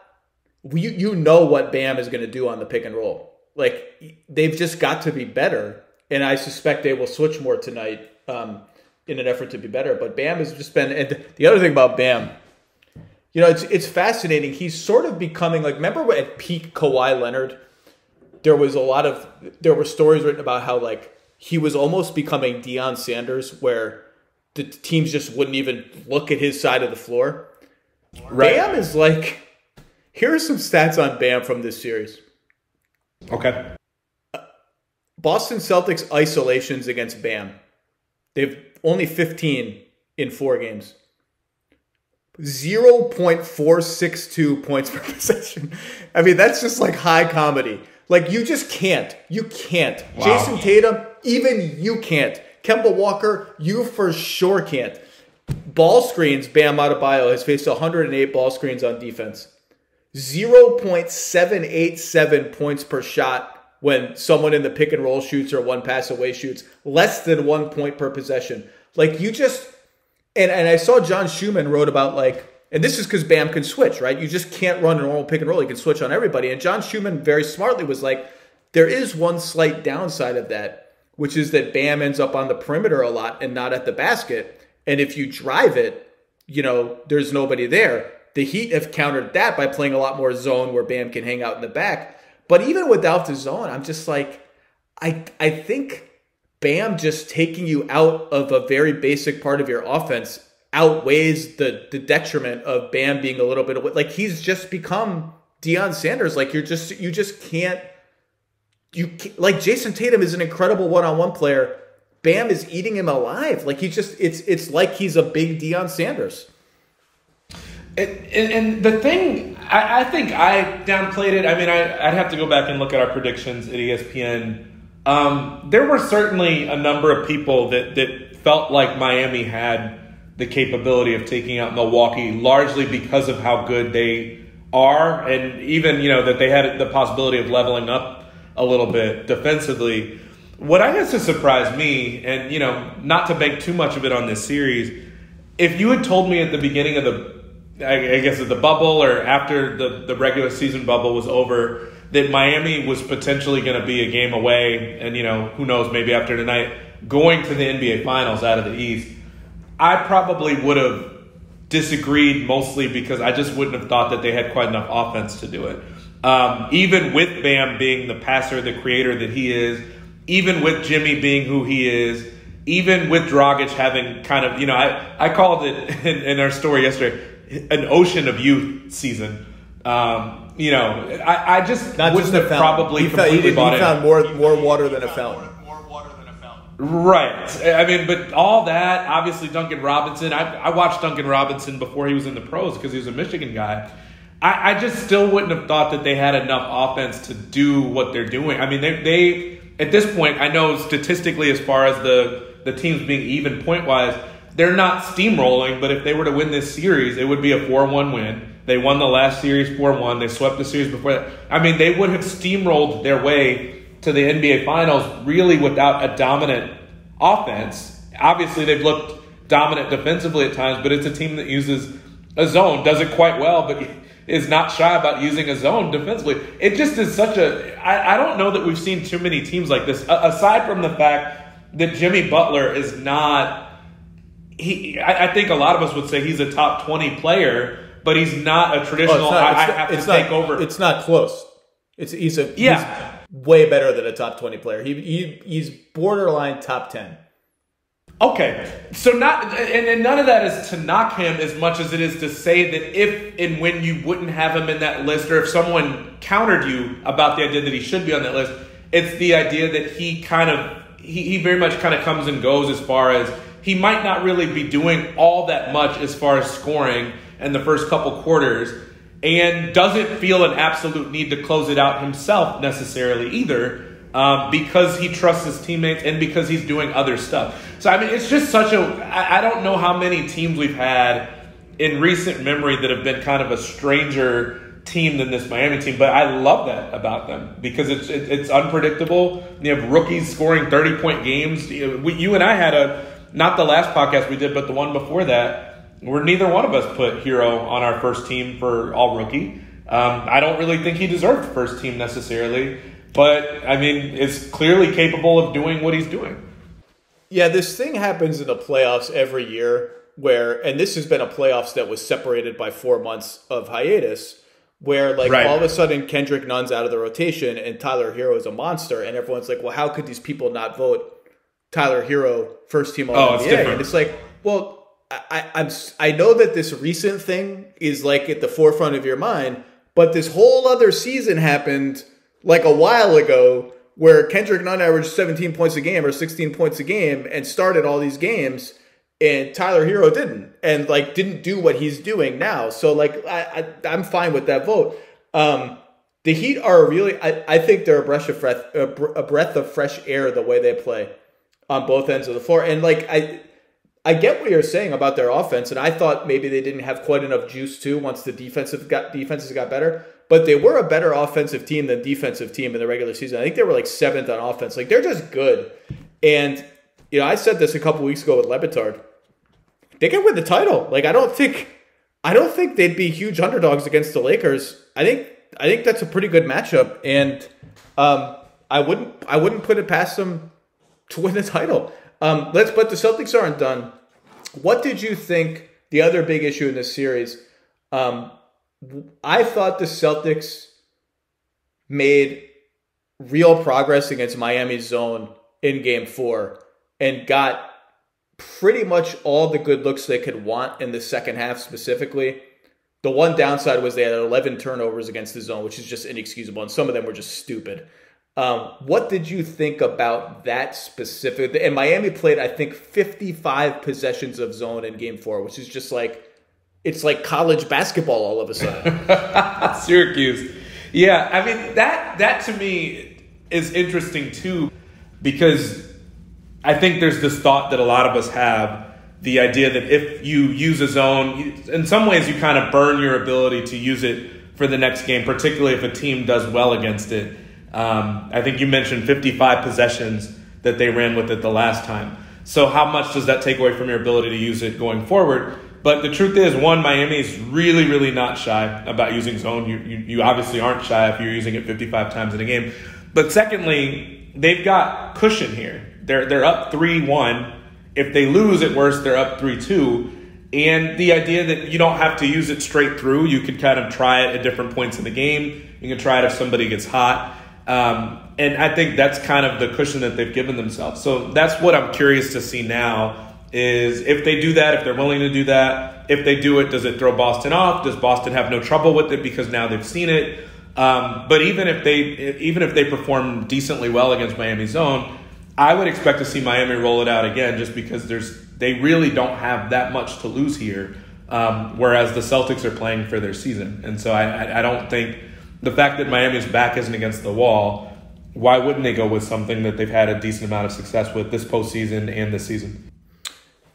what Bam is going to do on the pick and roll. They've just got to be better, and I suspect they will switch more tonight in an effort to be better. But Bam has just been. And the other thing about Bam, it's fascinating. He's sort of becoming remember at peak Kawhi Leonard, there were stories written about how he was almost becoming Deion Sanders, where the teams just wouldn't even look at his side of the floor. Right. Bam is here are some stats on Bam from this series. Okay. Boston Celtics isolations against Bam. They've only 15 in 4 games. 0.462 points per possession. I mean, that's just like high comedy. Like, you just can't. You can't. Wow. Jason Tatum, even you can't. Kemba Walker, you for sure can't. Ball screens, Bam Adebayo has faced 108 ball screens on defense. 0.787 points per shot when someone in the pick and roll shoots or one pass away shoots. Less than 1 point per possession. Like, you just... And I saw John Schumann wrote about, like... And this is because Bam can switch, right? You just can't run a normal pick and roll. You can switch on everybody. And John Schumann very smartly was like, there is one slight downside of that, which is that Bam ends up on the perimeter a lot and not at the basket. And if you drive it, you know, there's nobody there. The Heat have countered that by playing a lot more zone where Bam can hang out in the back. But even without the zone, I'm just like, I think Bam just taking you out of a very basic part of your offense outweighs the detriment of Bam being a little bit of, like, he's just become Deion Sanders. Like, you just can't, like, Jason Tatum is an incredible one-on-one player. Bam is eating him alive. Like, it's like he's a big Deion Sanders. And the thing, I think I downplayed it. I mean, I'd have to go back and look at our predictions at ESPN. There were certainly a number of people that felt like Miami had the capability of taking out Milwaukee, largely because of how good they are, and even, you know, that they had the possibility of leveling up a little bit defensively. What I guess has surprised me, and, you know, not to bank too much of it on this series, if you had told me at the beginning of I guess of the bubble or after the regular season bubble was over that Miami was potentially going to be a game away, and, you know, who knows, maybe after tonight, going to the NBA Finals out of the East, I probably would have disagreed, mostly because I just wouldn't have thought that they had quite enough offense to do it. Even with Bam being the passer, the creator that he is, even with Jimmy being who he is, even with Dragic having kind of, you know, I called it in our story yesterday, an ocean of youth season. You know, I just not wouldn't just have probably completely bought it. He found more water than a fountain. Right. I mean, but all that, obviously Duncan Robinson. I watched Duncan Robinson before he was in the pros because he was a Michigan guy. I just still wouldn't have thought that they had enough offense to do what they're doing. I mean, they at this point, I know statistically as far as the teams being even point-wise, they're not steamrolling, but if they were to win this series, it would be a 4-1 win. They won the last series 4-1. They swept the series before that. I mean, they would have steamrolled their way to the NBA Finals really without a dominant offense. Obviously, they've looked dominant defensively at times, but it's a team that uses a zone, does it quite well, but is not shy about using a zone defensively. It just is such a... I don't know that we've seen too many teams like this, aside from the fact that Jimmy Butler is not... I think a lot of us would say he's a top 20 player, but he's not a traditional... take over. It's not close. He's way better than a top 20 player. He's borderline top 10. Okay, so and none of that is to knock him as much as it is to say that if and when you wouldn't have him in that list, or if someone countered you about the idea that he should be on that list, it's the idea that he very much kind of comes and goes as far as he might not really be doing all that much as far as scoring in the first couple quarters, and doesn't feel an absolute need to close it out himself necessarily either, because he trusts his teammates and because he's doing other stuff. So, I mean, it's just such I don't know how many teams we've had in recent memory that have been kind of a stranger team than this Miami team, but I love that about them because it's unpredictable. You have rookies scoring 30-point games. You and I had not the last podcast we did, but the one before that, where neither one of us put Hero on our first team for all rookie. I don't really think he deserved first team necessarily, but I mean, it's clearly capable of doing what he's doing. Yeah, this thing happens in the playoffs every year and this has been a playoffs that was separated by 4 months of hiatus, where all of a sudden Kendrick Nunn's out of the rotation and Tyler Hero is a monster, and everyone's like, well, how could these people not vote Tyler Hero first team All-NBA? And it's like, well, I know that this recent thing is like at the forefront of your mind, but this whole other season happened like a while ago where Kendrick Nunn averaged 17 points a game or 16 points a game and started all these games. And Tyler Hero didn't, and didn't do what he's doing now. So I'm fine with that vote. The Heat are really, I think they're a breath of fresh air the way they play on both ends of the floor. And I get what you're saying about their offense, and I thought maybe they didn't have quite enough juice too once the defenses got better. But they were a better offensive team than defensive team in the regular season. I think they were 7th on offense. They're just good. And I said this a couple weeks ago with LeBron. They can win the title. I don't think they'd be huge underdogs against the Lakers. I think that's a pretty good matchup, and I wouldn't put it past them to win the title. But the Celtics aren't done. What did you think the other big issue in this series? I thought the Celtics made real progress against Miami's zone in Game 4 and got pretty much all the good looks they could want in the second half specifically. The one downside was they had 11 turnovers against the zone, which is just inexcusable, and some of them were just stupid. What did you think about that specific? And Miami played, I think, 55 possessions of zone in Game 4, which is just it's like college basketball all of a sudden. Syracuse. Yeah, I mean, that to me is interesting too, because I think there's this thought that a lot of us have, the idea that if you use a zone, in some ways you kind of burn your ability to use it for the next game, particularly if a team does well against it. I think you mentioned 55 possessions that they ran with it the last time. So how much does that take away from your ability to use it going forward? But the truth is, one, Miami is really, really not shy about using zone. You obviously aren't shy if you're using it 55 times in a game. But secondly, they've got cushion here. They're up 3-1. If they lose, at worst, they're up 3-2. And the idea that you don't have to use it straight through, you can kind of try it at different points in the game. You can try it if somebody gets hot. And I think that's kind of the cushion that they've given themselves. So that's what I'm curious to see now, is if they do that, if they're willing to do that. If they do it, does it throw Boston off? Does Boston have no trouble with it because now they've seen it? But even if they perform decently well against Miami's zone, I would expect to see Miami roll it out again, just because they really don't have that much to lose here, whereas the Celtics are playing for their season. And so I don't think the fact that Miami's back isn't against the wall, why wouldn't they go with something that they've had a decent amount of success with this postseason and this season?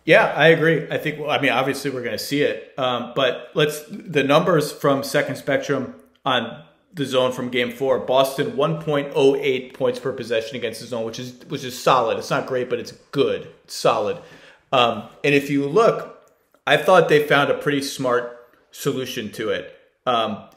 Yeah, I agree. I think, obviously we're going to see it. But the numbers from Second Spectrum on the zone from Game 4. Boston 1.08 points per possession against the zone, which is solid. It's not great, but it's good. It's solid. And if you look, I thought they found a pretty smart solution to it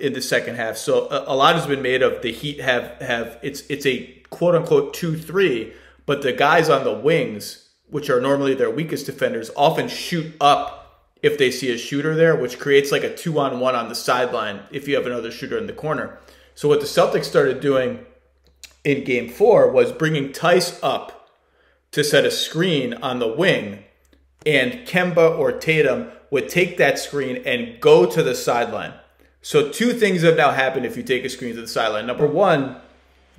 in the second half. So a lot has been made of the Heat have it's a quote unquote 2-3, but the guys on the wings, which are normally their weakest defenders, often shoot up if they see a shooter there, which creates like a 2-on-1 on the sideline if you have another shooter in the corner. So what the Celtics started doing in Game 4 was bringing Tice up to set a screen on the wing, and Kemba or Tatum would take that screen and go to the sideline. So two things have now happened if you take a screen to the sideline. Number one,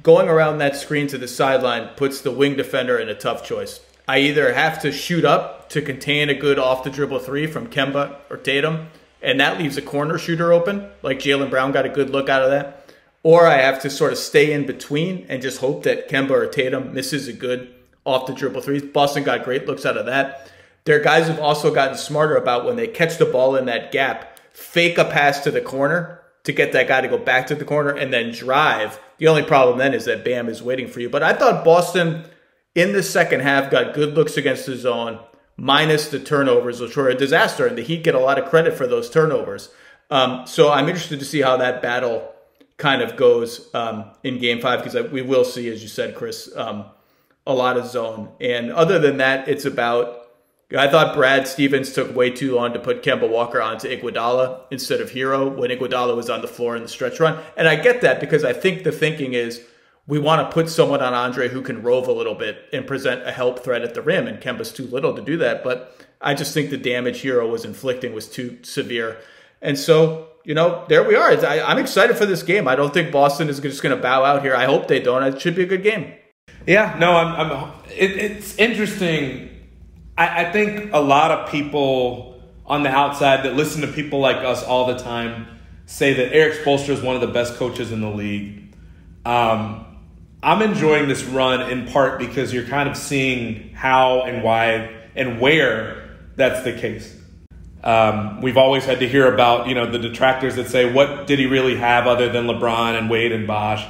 going around that screen to the sideline puts the wing defender in a tough choice. I either have to shoot up to contain a good off-the-dribble three from Kemba or Tatum, and that leaves a corner shooter open, like Jaylen Brown got a good look out of that, or I have to sort of stay in between and just hope that Kemba or Tatum misses a good off-the-dribble three. Boston got great looks out of that. Their guys have also gotten smarter about when they catch the ball in that gap, fake a pass to the corner to get that guy to go back to the corner and then drive. The only problem then is that Bam is waiting for you. But I thought Boston in the second half got good looks against the zone, minus the turnovers, which were a disaster, and the Heat get a lot of credit for those turnovers. So I'm interested to see how that battle kind of goes in Game 5, because we will see, as you said, Chris, a lot of zone. And other than that, it's about, I thought Brad Stevens took way too long to put Kemba Walker onto Iguodala instead of Hero when Iguodala was on the floor in the stretch run. And I get that, because I think the thinking is we want to put someone on Andre who can rove a little bit and present a help threat at the rim, and Kemba's too little to do that. But I just think the damage Hero was inflicting was too severe. And so, there we are. I'm excited for this game. I don't think Boston is just going to bow out here. I hope they don't. It should be a good game. Yeah, no, it's interesting I think a lot of people on the outside that listen to people like us all the time say that Eric Spoelstra is one of the best coaches in the league. I'm enjoying this run in part because you're kind of seeing how and why and where that's the case. We've always had to hear about, the detractors that say, what did he really have other than LeBron and Wade and Bosh?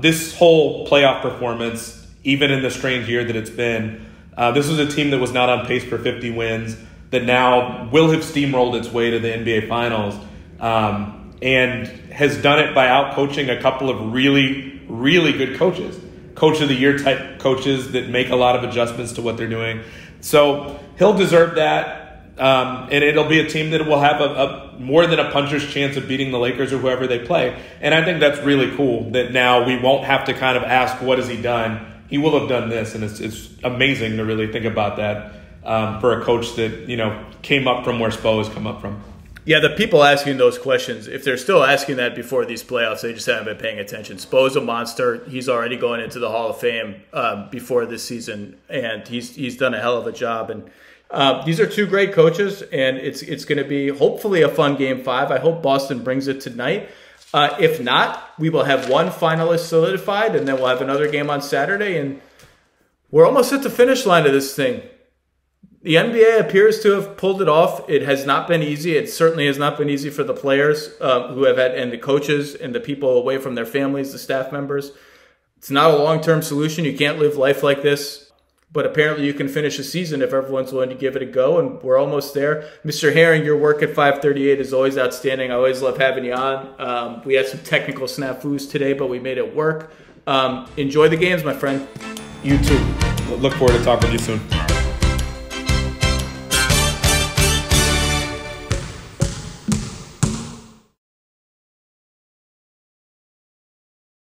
This whole playoff performance, even in the strange year that it's been, this was a team that was not on pace for 50 wins, that now will have steamrolled its way to the NBA Finals, and has done it by out-coaching a couple of really, really good coaches. Coach of the year type coaches that make a lot of adjustments to what they're doing. So he'll deserve that. And it'll be a team that will have a more than a puncher's chance of beating the Lakers or whoever they play. And I think that's really cool that now we won't have to kind of ask, what has he done? He will have done this. And it's amazing to really think about that for a coach that, came up from where Spo has come up from. Yeah, the people asking those questions, if they're still asking that before these playoffs, they just haven't been paying attention. Spo's a monster. He's already going into the Hall of Fame before this season, and he's done a hell of a job. And these are two great coaches, and it's going to be hopefully a fun Game 5. I hope Boston brings it tonight. If not, we will have one finalist solidified, and then we'll have another game on Saturday, and we're almost at the finish line of this thing. The NBA appears to have pulled it off. It has not been easy. It certainly has not been easy for the players who have had, and the coaches and the people away from their families, the staff members. It's not a long-term solution. You can't live life like this. But apparently you can finish a season if everyone's willing to give it a go, and we're almost there. Mr. Herring, your work at 538 is always outstanding. I always love having you on. We had some technical snafus today, but we made it work. Enjoy the games, my friend. You too. Look forward to talking with you soon.